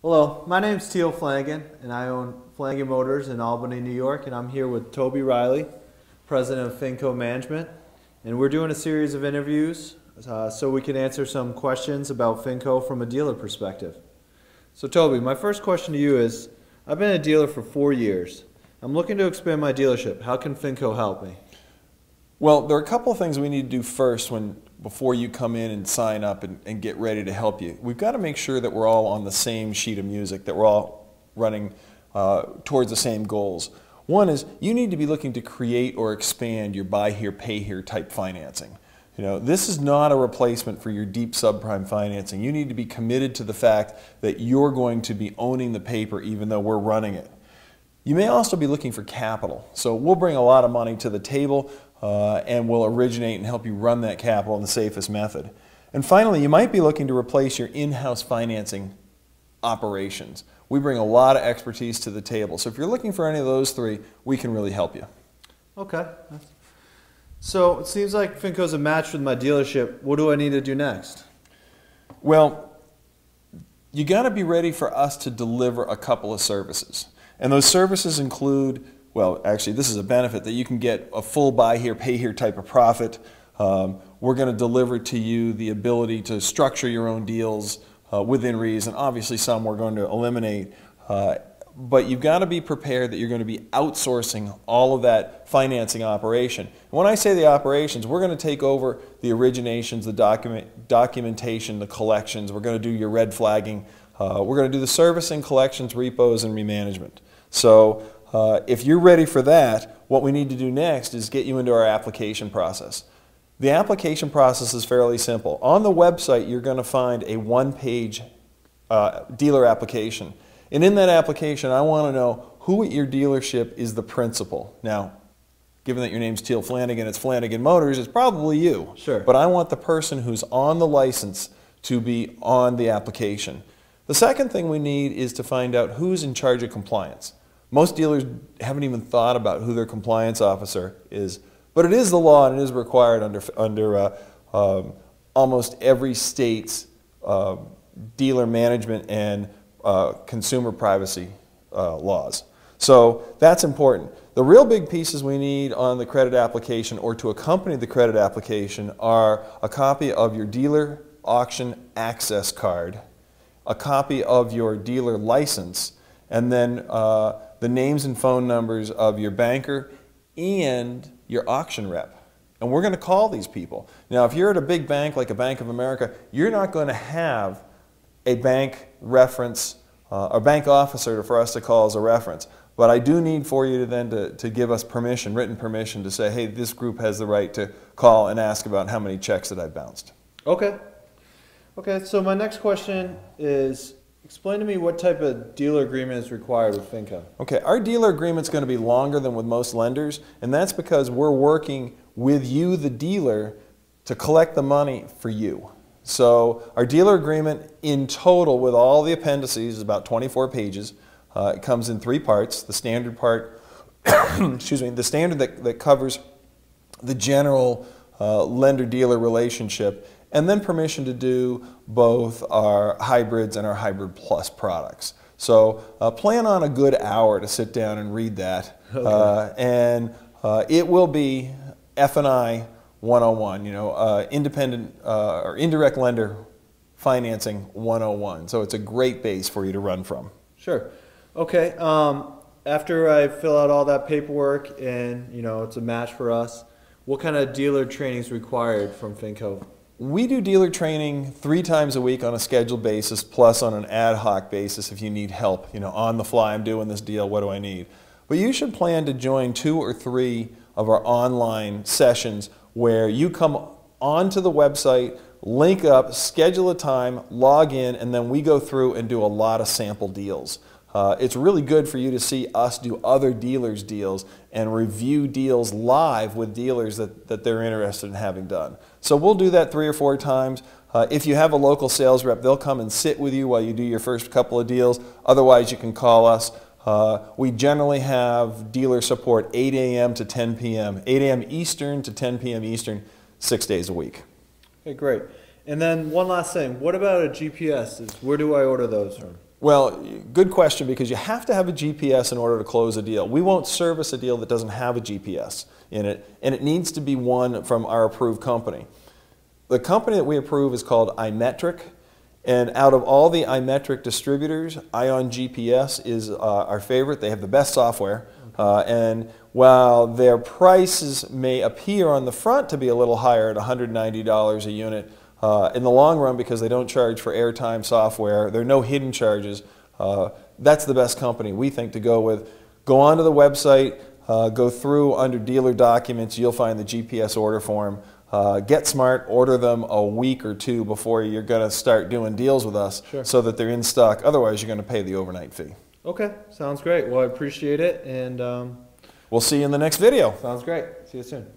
Hello, my name's Teal Flanagan, and I own Flanagan Motors in Albany, New York, and I'm here with Toby Riley, President of FinCo Management, and we're doing a series of interviews so we can answer some questions about FinCo from a dealer perspective. So Toby, my first question to you is, I've been a dealer for 4 years. I'm looking to expand my dealership. How can FinCo help me? Well, there are a couple of things we need to do first before you come in and sign up and get ready to help you. We've got to make sure that we're all on the same sheet of music, that we're all running towards the same goals. One is you need to be looking to create or expand your buy here, pay here type financing. This is not a replacement for your deep subprime financing. You need to be committed to the fact that you're going to be owning the paper even though we're running it. You may also be looking for capital. So we'll bring a lot of money to the table and we'll originate and help you run that capital in the safest method. And finally, you might be looking to replace your in-house financing operations. We bring a lot of expertise to the table. So if you're looking for any of those three, we can really help you. Okay. So it seems like FinCo's a match with my dealership. What do I need to do next? Well, you got to be ready for us to deliver a couple of services. And those services include, well, actually this is a benefit, that you can get a full buy here, pay here type of profit. We're going to deliver to you the ability to structure your own deals within reason. Obviously some we're going to eliminate, but you've got to be prepared that you're going to be outsourcing all of that financing operation. And when I say the operations, we're going to take over the originations, the documentation, the collections. We're going to do your red flagging. We're going to do the servicing, collections, repos, and remanagement. So if you're ready for that, what we need to do next is get you into our application process. The application process is fairly simple. On the website, you're going to find a one-page dealer application. And in that application, I want to know who at your dealership is the principal. Now, given that your name's Teal Flanagan, it's Flanagan Motors, it's probably you. Sure. But I want the person who's on the license to be on the application. The second thing we need is to find out who's in charge of compliance. Most dealers haven't even thought about who their compliance officer is, but it is the law and it is required under almost every state's dealer management and consumer privacy laws. So that's important. The real big pieces we need on the credit application or to accompany the credit application are a copy of your dealer auction access card, a copy of your dealer license, and then the names and phone numbers of your banker and your auction rep. And we're going to call these people. Now, if you're at a big bank like a Bank of America, you're not going to have a bank reference, a bank officer for us to call as a reference. But I do need for you to then to give us permission, written permission, to say, hey, this group has the right to call and ask about how many checks that I bounced. Okay. Okay, so my next question is, explain to me what type of dealer agreement is required with FinCo. Okay, our dealer agreement is going to be longer than with most lenders, and that's because we're working with you, the dealer, to collect the money for you. So our dealer agreement in total with all the appendices is about 24 pages. It comes in 3 parts. The standard part, excuse me, the standard that covers the general lender-dealer relationship, and then permission to do both our hybrids and our hybrid plus products. So plan on a good hour to sit down and read that. Okay. And it will be F&I 101, independent or indirect lender financing 101. So it's a great base for you to run from. Sure. Okay. After I fill out all that paperwork and it's a match for us, what kind of dealer training is required from FinCo? We do dealer training 3 times a week on a scheduled basis, plus on an ad hoc basis if you need help. On the fly, I'm doing this deal, what do I need? But you should plan to join 2 or 3 of our online sessions where you come onto the website, link up, schedule a time, log in, and then we go through and do a lot of sample deals. It's really good for you to see us do other dealers' deals and review deals live with dealers that they're interested in having done. So we'll do that 3 or 4 times. If you have a local sales rep, they'll come and sit with you while you do your first couple of deals. Otherwise, you can call us. We generally have dealer support 8 a.m. to 10 p.m., 8 a.m. Eastern to 10 p.m. Eastern, 6 days a week. Okay, great. And then one last thing, what about a GPS? Where do I order those from? Well, good question, because you have to have a GPS in order to close a deal. We won't service a deal that doesn't have a GPS in it, and it needs to be one from our approved company. The company that we approve is called iMetric, and out of all the iMetric distributors, Ion GPS is our favorite. They have the best software, and while their prices may appear on the front to be a little higher at $190 a unit, in the long run, because they don't charge for airtime software, there are no hidden charges, that's the best company we think to go with. Go onto the website, go through under dealer documents, you'll find the GPS order form. Get smart, order them a week or two before you're going to start doing deals with us, so that they're in stock. Otherwise, you're going to pay the overnight fee. Okay, sounds great. Well, I appreciate it, and we'll see you in the next video. Sounds great. See you soon.